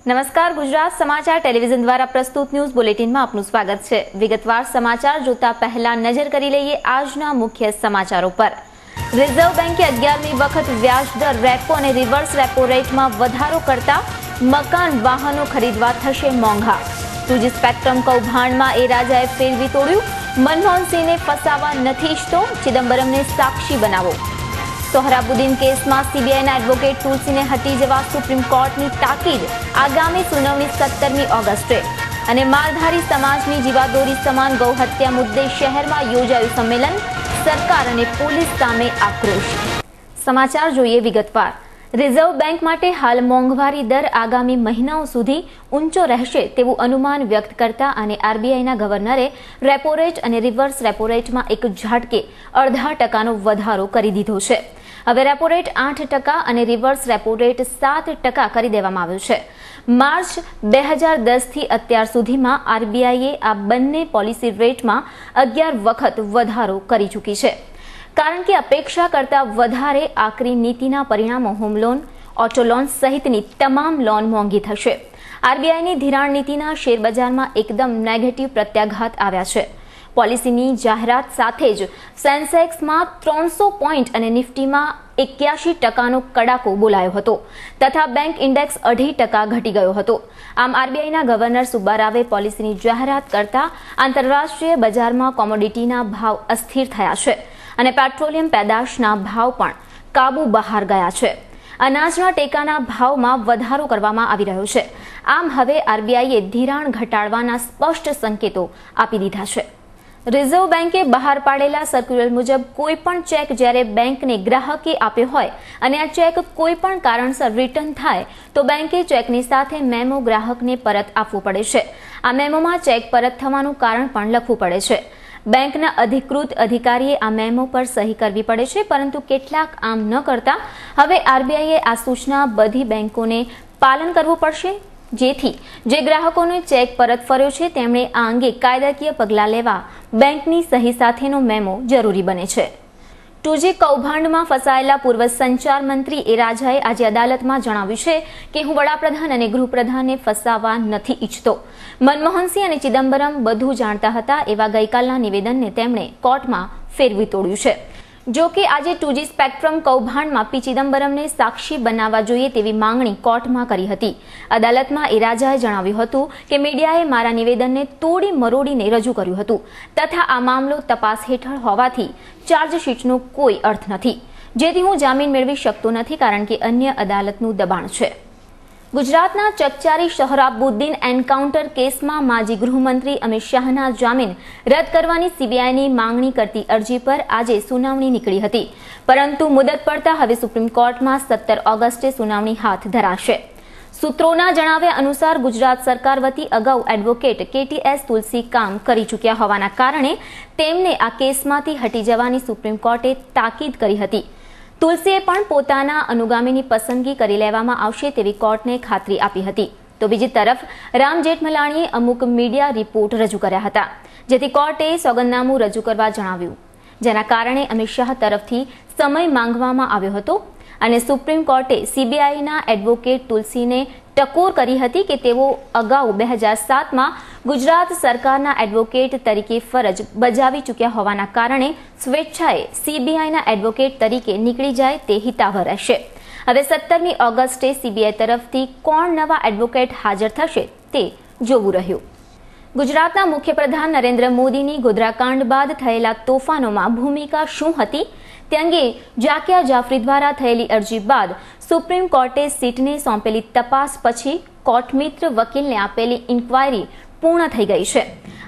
નમસ્કાર, ગુજરાત સમાચાર ટેલિવિઝન દ્વારા પ્રસ્તુત ન્યૂઝ બુલેટિનમાં આપનું સ્વાગત છે। વિગતવાર સમાચાર જોતા પહેલા નજર કરી લઈએ આજના મુખ્ય સમાચારો પર। રિઝર્વ બેન્કે 11મી વખત વ્યાજ દર રેપો અને રિવર્સ રેપો રેટમાં વધારો કરતા મકાન વાહનો ખરીદવા થશે મોંઘા। 2G સ્પેક્ટ્રમ કૌભાંડમાં એ રાજાએ ફેરવી તોડ્યું, મનમોહનસિંહને ફસાવા નથી ઈચ્છતો, ચિદમ્બરમને સાક્ષી બનાવો। સોહરાબુદ્દીન કેસમાં સીબીઆઈના એડવોકેટ તુલસીને હટી જવા સુપ્રીમ કોર્ટની તાકીદ, આગામી સુનાવણી 17મી ઓગસ્ટે। અને માલધારી સમાજની જીવાદોરી સમાન ગૌહત્યા મુદ્દે શહેરમાં યોજાયું સંમેલન, સરકાર અને પોલીસ સામે આક્રોશ। સમાચાર જોઈએ વિગતવાર। રિઝર્વ બેન્ક માટે હાલ મોંઘવારી દર આગામી મહિનાઓ સુધી ઊંચો રહેશે તેવું અનુમાન વ્યક્ત કરતા અને આરબીઆઈના ગવર્નરે રેપો રેટ અને રિવર્સ રેપો રેટમાં એક ઝાટકે 0.5% વધારો કરી દીધો છે। હવે રેપો રેટ 8% અને રિવર્સ રેપો રેટ 7% કરી દેવામાં આવ્યો છે। માર્ચ 2010 થી અત્યાર સુધીમાં આરબીઆઈએ આ બંને પોલિસી રેટમાં 11 વખત વધારો કરી ચૂકી છે, કારણ કે અપેક્ષા કરતા વધારે આકરી નીતિના પરિણામો હોમ લોન, ઓટો લોન સહિતની તમામ લોન મોંઘી થશે। આરબીઆઈની ધિરાણ નીતિના શેરબજારમાં એકદમ નેગેટિવ પ્રત્યાઘાત આવ્યા છે। પોલિસીની જાહેરાત સાથે જ સેન્સેક્સમાં 300 પોઈન્ટ અને નિફ્ટીમાં 81%નો કડાકો બોલાયો હતો તથા બેંક ઇન્ડેક્સ 0.5% ઘટી ગયો હતો। આમ આરબીઆઈના ગવર્નર સુબ્બારાવે પોલિસીની જાહેરાત કરતા આંતરરાષ્ટ્રીય બજારમાં કોમોડિટીના ભાવ અસ્થિર થયા છે અને પેટ્રોલિયમ પેદાશના ભાવ પણ કાબુ બહાર ગયા છે। અનાજના ટેકાના ભાવમાં વધારો કરવામાં આવી રહ્યો છે। આમ હવે આરબીઆઈએ ધિરાણ ઘટાડવાના સ્પષ્ટ સંકેતો આપી દીધા છે। રિઝર્વ બેન્કે બહાર પાડેલા સર્ક્યુલર મુજબ કોઈપણ ચેક જ્યારે બેંકને ગ્રાહકે આપ્યો હોય અને આ ચેક કોઈપણ કારણસર રિટર્ન થાય તો બેંકે ચેકની સાથે મેમો ગ્રાહકને પરત આપવો પડે છે। આ મેમોમાં ચેક પરત થવાનું કારણ પણ લખવું પડે છે। બેંકના અધિકૃત અધિકારીએ આ મેમો પર સહી કરવી પડે છે, પરંતુ કેટલાક આમ ન કરતા હવે આરબીઆઈએ આ સૂચના બધી બેંકોને પાલન કરવું પડશે, જેથી જે ગ્રાહકોને ચેક પરત ફર્યો છે તેમણે આ અંગે કાયદાકીય પગલાં લેવા બેંકની સહી સાથેનો મેમો જરૂરી બને છે। 2G કૌભાંડમાં ફસાયેલા પૂર્વ સંચાર મંત્રી એ રાજાએ આજે અદાલતમાં જણાવ્યું છે કે હું વડાપ્રધાન અને ગૃહપ્રધાનને ફસાવા નથી ઈચ્છતો। મનમોહનસિંહ અને ચિદમ્બરમ બધું જાણતા હતા એવા ગઈકાલના નિવેદનને તેમણે કોર્ટમાં ફેરવી તોડ્યું છે। જો કે આજે 2G સ્પેક્ટ્રમ કૌભાંડમાં પી ચિદમ્બરમને સાક્ષી બનાવવા જોઈએ તેવી માંગણી કોર્ટમાં કરી હતી। અદાલતમાં એ રાજાએ જણાવ્યું હતું કે મીડિયાએ મારા નિવેદનને તોડી મરોડીને રજૂ કર્યું હતું તથા આ મામલો તપાસ હેઠળ હોવાથી ચાર્જશીટનો કોઈ અર્થ નથી, જેથી હું જામીન મેળવી શકતો નથી કારણ કે અન્ય અદાલતનું દબાણ છે। ગુજરાતના ચકચારી સોહરાબુદ્દીન એન્કાઉન્ટર કેસમાં માજી ગૃહમંત્રી અમિત શાહના જામીન રદ કરવાની સીબીઆઈની માંગણી કરતી અરજી પર આજે સુનાવણી નીકળી હતી, પરંતુ મુદત પડતા હવે સુપ્રીમ કોર્ટમાં 17 ઓગસ્ટે સુનાવણી હાથ ધરાશે। સૂત્રોના જણાવ્યા અનુસાર ગુજરાત સરકાર વતી અગાઉ એડવોકેટ KTS તુલસી કામ કરી ચૂક્યા હોવાના કારણે તેમને આ કેસમાંથી હટી જવાની સુપ્રીમ કોર્ટે તાકીદ કરી હતી। તુલસીએ પણ પોતાના અનુગામીની પસંદગી કરી લેવામાં આવશે તેવી કોર્ટને ખાતરી આપી હતી। તો બીજી તરફ રામ જેઠમલાણીએ અમુક મીડિયા રિપોર્ટ રજૂ કર્યા હતા, જેથી કોર્ટે સોગંદનામું રજૂ કરવા જણાવ્યું, જેના કારણે અમિત શાહ તરફથી સમય માંગવામાં આવ્યો હતો અને સુપ્રીમ કોર્ટે સીબીઆઈના એડવોકેટ તુલસીને ટકોર કરી હતી કે તેઓ અગાઉ 2007માં ગુજરાત સરકારના એડવોકેટ તરીકે ફરજ બજાવી ચૂક્યા હોવાના કારણે સ્વેચ્છાએ સીબીઆઈના એડવોકેટ તરીકે નીકળી જાય તે હિતાવહ રહેશે। હવે 17મી ઓગસ્ટે સીબીઆઈ તરફથી કોણ નવા એડવોકેટ હાજર થશે તે જોવું રહ્યું। ગુજરાતના મુખ્યપ્રધાન નરેન્દ્ર મોદીની ગોધરાકાંડ બાદ થયેલા તોફાનોમાં ભૂમિકા શું હતી તે અંગે જાકિયા જાફરી દ્વારા થયેલી અરજી બાદ સુપ્રીમ કોર્ટે સીટને સોંપેલી તપાસ પછી કોર્ટમિત્ર વકીલને આપેલી ઇન્ક્વાયરી પૂર્ણ થઈ ગઈ છે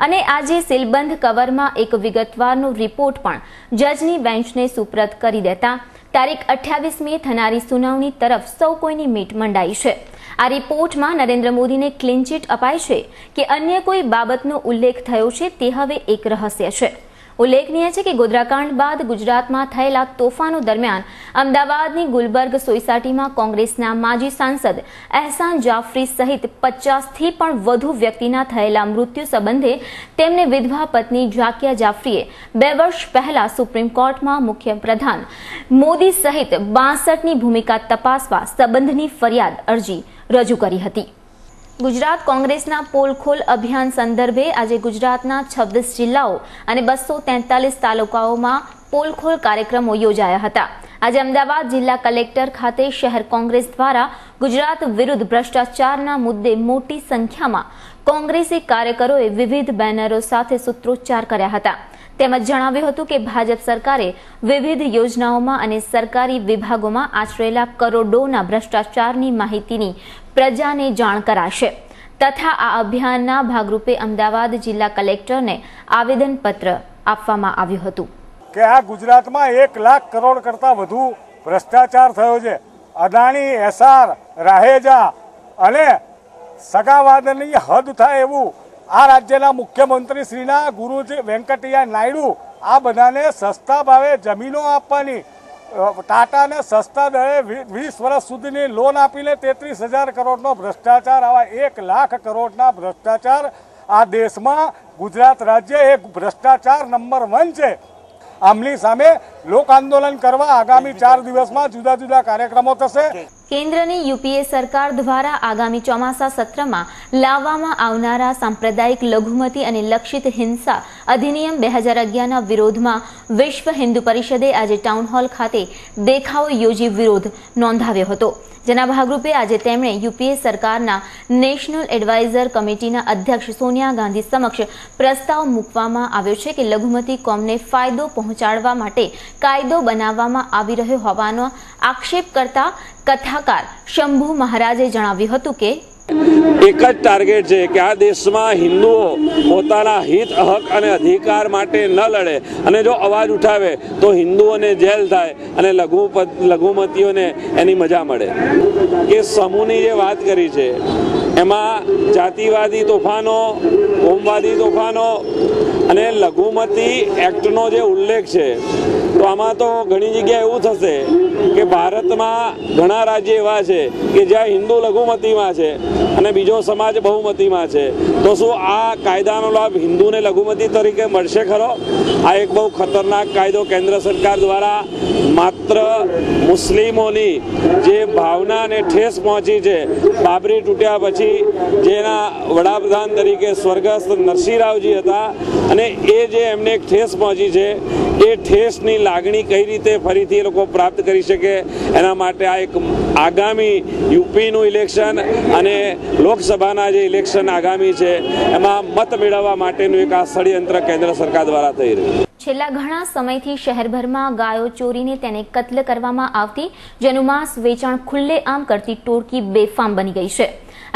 અને આજે સીલબંધ કવરમાં એક વિગતવારનો રિપોર્ટ પણ જજની બેન્ચને સુપ્રત કરી દેતા તારીખ 28મીએ થનારી સુનાવણી તરફ સૌ કોઈની મીટ મંડાઈ છે। આ રિપોર્ટમાં નરેન્દ્ર મોદીને ક્લીન ચીટ અપાઈ છે કે અન્ય કોઈ બાબતનો ઉલ્લેખ થયો છે તે હવે એક રહસ્ય છે। ઉલ્લેખનીય છે કે ગોધરાકાંડ બાદ ગુજરાતમાં થયેલા તોફાનો દરમિયાન અમદાવાદની ગુલબર્ગ સોસાયટીમાં કોંગ્રેસના માજી સાંસદ અહેસાન જાફરી સહિત 50થી પણ વધુ વ્યક્તિના થયેલા મૃત્યુ સંબંધે તેમને વિધવા પત્ની જાકિયા જાફરીએ 2 વર્ષ પહેલા સુપ્રીમ કોર્ટમાં મુખ્યપ્રધાન મોદી સહિત 62ની ભૂમિકા તપાસવા સંબંધની ફરિયાદ અરજી રજૂ કરી હતી। ગુજરાત કોંગ્રેસના પોલ ખોલ અભિયાન સંદર્ભે આજે ગુજરાતના 26 જિલ્લાઓ અને 243 તાલુકાઓમાં પોલ ખોલ કાર્યક્રમો યોજાયા હતા। આજે અમદાવાદ જિલ્લા કલેક્ટર ખાતે શહેર કોંગ્રેસ દ્વારા ગુજરાત વિરુદ્ધ ભ્રષ્ટાચારના મુદ્દે મોટી સંખ્યામાં કોંગ્રેસી કાર્યકરોએ વિવિધ બેનરો સાથે સૂત્રોચ્ચાર કર્યા હતા। તેમજ જણાવ્યું હતું કે ભાજપ સરકારે વિવિધ યોજનાઓમાં અને સરકારી વિભાગોમાં આચરેલા કરોડોના ભ્રષ્ટાચારની માહિતીની પ્રજાને જાણ કરાશે તથા આ અભિયાનના ભાગરૂપે અમદાવાદ જિલ્લા કલેક્ટરને આવેદનપત્ર આપવામાં આવ્યું હતું કે આ ગુજરાતમાં 1 લાખ કરોડ કરતા વધુ ભ્રષ્ટાચાર થયો છે। અદાણી, એસઆર, રાહેજા અને સગાવાદની હદ થાય એવું આ રાજ્યના મુખ્યમંત્રી શ્રીના ગુરુજી વેંકટૈયા નાયડુ આ બધાને સસ્તા ભાવે જમીનો આપવાની, ટાટાને સસ્તા દરે 20 વર્ષ સુધીની લોન આપીને 33,000 કરોડનો ભ્રષ્ટાચાર, આવા 1 લાખ કરોડના ભ્રષ્ટાચાર આ દેશમાં ગુજરાત રાજ્ય એક ભ્રષ્ટાચાર નંબર 1 છે। આમની સામે લોક આંદોલન કરવા આગામી 4 દિવસમાં જુદા જુદા કાર્યક્રમો થશે। કેન્દ્રની યુપીએ સરકાર દ્વારા આગામી ચોમાસા સત્રમાં લાવવામાં આવનારા સાંપ્રદાયિક લઘુમતી અને લક્ષિત હિંસા અધિનિયમ 2011ના વિરોધમાં વિશ્વ હિન્દુ પરિષદે આજે ટાઉન હોલ ખાતે દેખાવ યોજી વિરોધ નોંધાવ્યો હતો। જેના ભાગરૂપે આજે તેમણે યુપીએ સરકારના નેશનલ એડવાઇઝર કમિટીના અધ્યક્ષ સોનિયા ગાંધી સમક્ષ પ્રસ્તાવ મૂકવામાં આવ્યો છે કે લઘુમતી કોમને ફાયદો પહોંચાડવા માટે કાયદો બનાવવામાં આવી રહ્યો હોવાનો આક્ષેપ કરતા કથાકાર શંભુ મહારાજે જણાવ્યું હતું કે એક જ ટાર્ગેટ છે કે આ દેશમાં હિન્દુઓ પોતાના હિત, હક અને અધિકાર માટે ન લડે અને જો અવાજ ઉઠાવે તો હિન્દુઓને જેલ થાય અને લઘુમતીઓને એની મજા મળે। કે સમૂહની જે વાત કરી છે એમાં જાતિવાદી તોફાનો, કોમવાદી તોફાનો અને લઘુમતી એક્ટનો જે ઉલ્લેખ છે તો આમાં તો ઘણી જગ્યાએ એવું થશે કે ભારતમાં ઘણા રાજ્ય એવા છે કે જ્યાં હિન્દુ લઘુમતીમાં છે અને બીજો સમાજ બહુમતીમાં છે, તો શું આ કાયદાનો લાભ હિન્દુને લઘુમતી તરીકે મળશે ખરો? આ એક બહુ ખતરનાક કાયદો કેન્દ્ર સરકાર દ્વારા માત્ર મુસ્લિમોની જે ભાવનાને ઠેસ પહોંચી છે બાબરી તૂટ્યા પછી, જેના વડાપ્રધાન તરીકે સ્વર્ગસ્થ નરસિંહ રાવજી હતા અને એ જે એમને એક ઠેસ પહોંચી છે એ ઠેસની લાગણી કઈ રીતે ફરીથી એ લોકો પ્રાપ્ત કરી શકે એના માટે આ એક આગામી યુપીનું ઇલેક્શન અને લોકસભાના જે ઇલેક્શન આગામી છે એમાં મત મેળવવા માટેનું એક આ ષડયંત્ર કેન્દ્ર સરકાર દ્વારા થઈ રહ્યું છે। છેલ્લા ઘણા સમયથી શહેરભરમાં ગાયો ચોરીને તેને કત્લ કરવામાં આવતી, જેનું માંસ વેચાણ ખુલ્લેઆમ કરતી ટોળકી બેફામ બની ગઈ છે।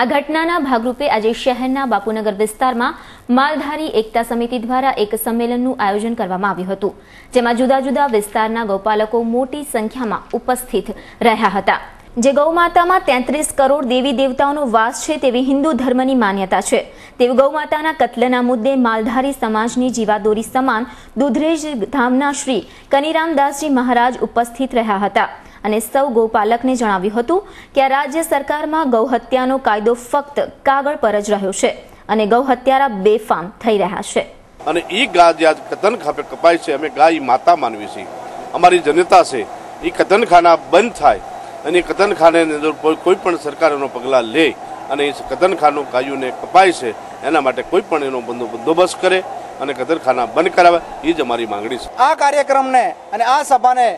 આ ઘટનાના ભાગરૂપે આજે શહેરના બાપુનગર વિસ્તારમાં માલધારી એકતા સમિતિ દ્વારા એક સંમેલનનું આયોજન કરવામાં આવ્યું હતું, જેમાં જુદા જુદા વિસ્તારના ગૌપાલકો મોટી સંખ્યામાં ઉપસ્થિત રહ્યા હતા। જે ગૌમાતામાં 33 કરોડ દેવી દેવતાઓનો વાસ છે તેવી હિન્દુ ધર્મની માન્યતા છે, તેવી ગૌમાતાના કત્લના મુદ્દે માલધારી સમાજની જીવાદોરી સમાન દુધરેજ ધામના શ્રી કનીરામદાસજી મહારાજ ઉપસ્થિત રહ્યા હતા અને સૌ ગૌપાલકને જણાવ્યું હતું કે આ રાજ્ય સરકારમાં ગૌહત્યાનો કાયદો ફક્ત કાગળ પર જ રહ્યો છે અને ગૌહત્યારા બેફામ થઈ રહ્યા છે અને એ ગાય જે કતન કપાય છે અમે ગાય માતા માનવી છે। અમારી જનતા છે એ કતનખાના બંધ થાય અને કતનખાનાની અંદર કોઈ પણ સરકાર એનો પગલાં લે અને એ કતનખાનું ગાયોને કપાય છે એના માટે કોઈ પણ એનો બંદોબસ્ત કરે અને કતનખાના બંધ કરાવે એ જ અમારી માંગણી છે। આ કાર્યક્રમને અને આ સભાને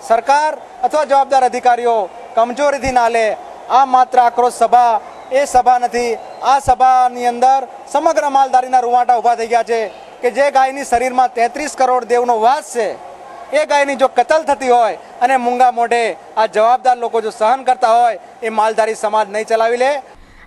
સરકાર અથવા જવાબદાર અધિકારીઓ કમજોરીથી ના લે। આ માત્ર આક્રોશ સભા એ સભા નથી। આ સભાની અંદર સમગ્ર માલધારીના રૂવાટા ઊભા થઈ ગયા છે કે જે ગાયની શરીરમાં 33 કરોડ દેવનો વાસ છે એ ગાયની જો કતલ થતી હોય અને મૂંગા મોઢે આ જવાબદાર લોકો જો સહન કરતા હોય એ માલધારી સમાજ નહીં ચલાવી લે।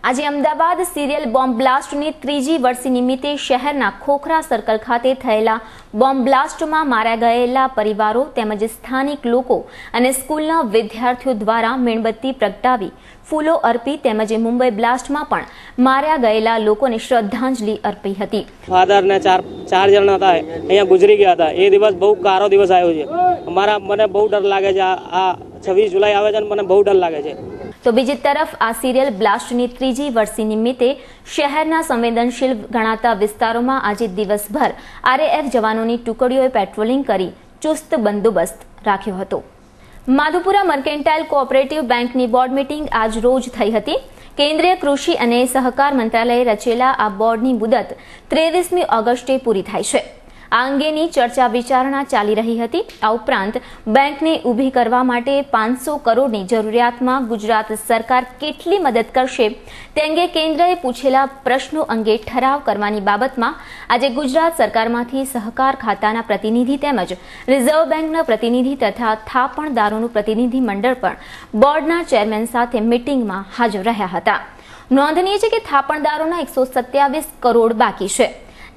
આજે અમદાવાદ સિરિયલ બોમ્બ બ્લાસ્ટની 3જી વર્ષી નિમિત્તે શહેરના ખોખરા સર્કલ ખાતે થયેલા બોમ્બ બ્લાસ્ટમાં માર્યા ગયેલા પરિવારો તેમજ સ્થાનિક લોકો અને સ્કૂલના વિદ્યાર્થીઓ દ્વારા મીણબત્તી પ્રગટાવી ફૂલો અર્પી તેમજ મુંબઈ બ્લાસ્ટમાં પણ માર્યા ગયેલા લોકોને શ્રદ્ધાંજલિ અર્પી હતી। ફાધર ને ચાર જણ હતા અહીંયા ગુજરી ગયા હતા। એ દિવસ બહુ કારો દિવસ આવ્યો છે અમારા, મને બહુ ડર લાગે છે। આ 26 જુલાઈ આવે છે અને મને બહુ ડર લાગે છે। તો બીજી તરફ આ સિરિયલ બ્લાસ્ટની 3જી વર્ષી નિમિત્તે શહેરના સંવેદનશીલ ગણાતા વિસ્તારોમાં આજે દિવસભર આરએએફ જવાનોની ટુકડીઓએ પેટ્રોલિંગ કરી ચુસ્ત બંદોબસ્ત રાખ્યો હતો। માધુપુરા મર્કેન્ટાઇલ કોઓપરેટિવ બેંકની બોર્ડ મીટિંગ આજ રોજ થઈ હતી। કેન્દ્રીય કૃષિ અને સહકાર મંત્રાલયે રચેલા આ બોર્ડની મુદત 23મી ઓગસ્ટે પૂરી થાય છે. આ અંગેની ચર્ચા વિચારણા ચાલી રહી હતી. આ ઉપરાંત બેંકને ઊભી કરવા માટે 500 કરોડની જરૂરિયાતમાં ગુજરાત સરકાર કેટલી મદદ કરશે તે અંગે કેન્દ્રએ પૂછેલા પ્રશ્નો અંગે ઠરાવ કરવાની બાબતમાં આજે ગુજરાત સરકારમાંથી સહકાર ખાતાના પ્રતિનિધિ તેમજ રિઝર્વ બેંકના પ્રતિનિધિ તથા થાપણદારોનું પ્રતિનિધિ મંડળ પણ બોર્ડના ચેરમેન સાથે મીટિંગમાં હાજર રહ્યા હતા. નોંધનીય છે કે થાપણદારોના 127 કરોડ બાકી છે,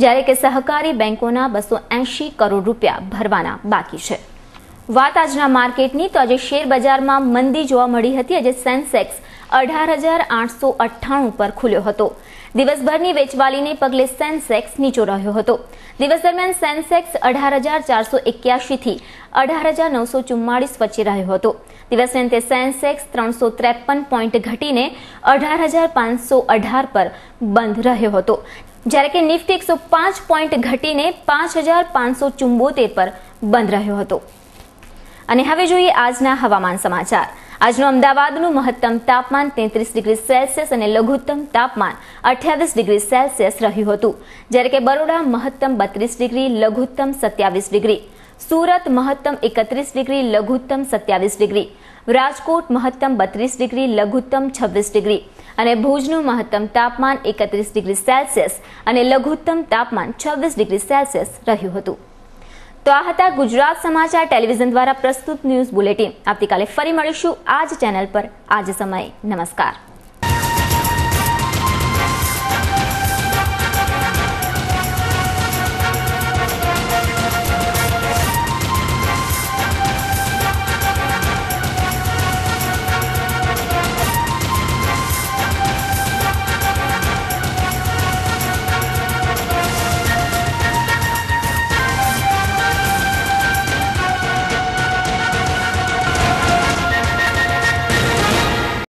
જ્યારે કે સહકારી બેંકોના 280 કરોડ રૂપિયા ભરવાના બાકી છે. વાત આજના માર્કેટની તો આજે શેર બજારમાં મંદી જોવા મળી હતી. આજે સેન્સેક્સ 18,898 પર ખુલ્યો હતો. દિવસભરની વેચવાલીને પગલે સેન્સેક્સ નીચો રહ્યો હતો. દિવસ દરમિયાન સેન્સેક્સ 18,481 થી 18,944 વચ્ચે રહ્યો હતો. દિવસના અંતે સેન્સેક્સ 353 પોઈન્ટ ઘટીને 18,518 પર બંધ રહ્યો હતો, જ્યારે કે નિફ્ટી 105 પોઈન્ટ ઘટીને 5,574 પર બંધ રહ્યો હતો. અને હવે જોઈએ આજના હવામાન સમાચાર. આજનું અમદાવાદનું મહત્તમ તાપમાન 33 ડિગ્રી સેલ્સિયસ અને લઘુત્તમ તાપમાન 28 ડિગ્રી સેલ્સિયસ રહ્યું હતું, જ્યારે કે બરોડા મહત્તમ 32 ડિગ્રી, લઘુત્તમ 27 ડિગ્રી, સુરત મહત્તમ 31 ડિગ્રી, લઘુત્તમ 27 ડિગ્રી, રાજકોટ મહત્તમ 32 ડિગ્રી, લઘુત્તમ 26 ડિગ્રી અને ભુજનું મહત્તમ તાપમાન 31 ડિગ્રી સેલ્સિયસ અને લઘુત્તમ તાપમાન 26 ડિગ્રી સેલ્સિયસ રહ્યું હતું. તો આ હતા ગુજરાત સમાચાર ટેલિવિઝન દ્વારા પ્રસ્તુત ન્યૂઝ બુલેટિન. આવતીકાલે ફરી મળીશું આ જ ચેનલ પર, આ જ સમયે. નમસ્કાર.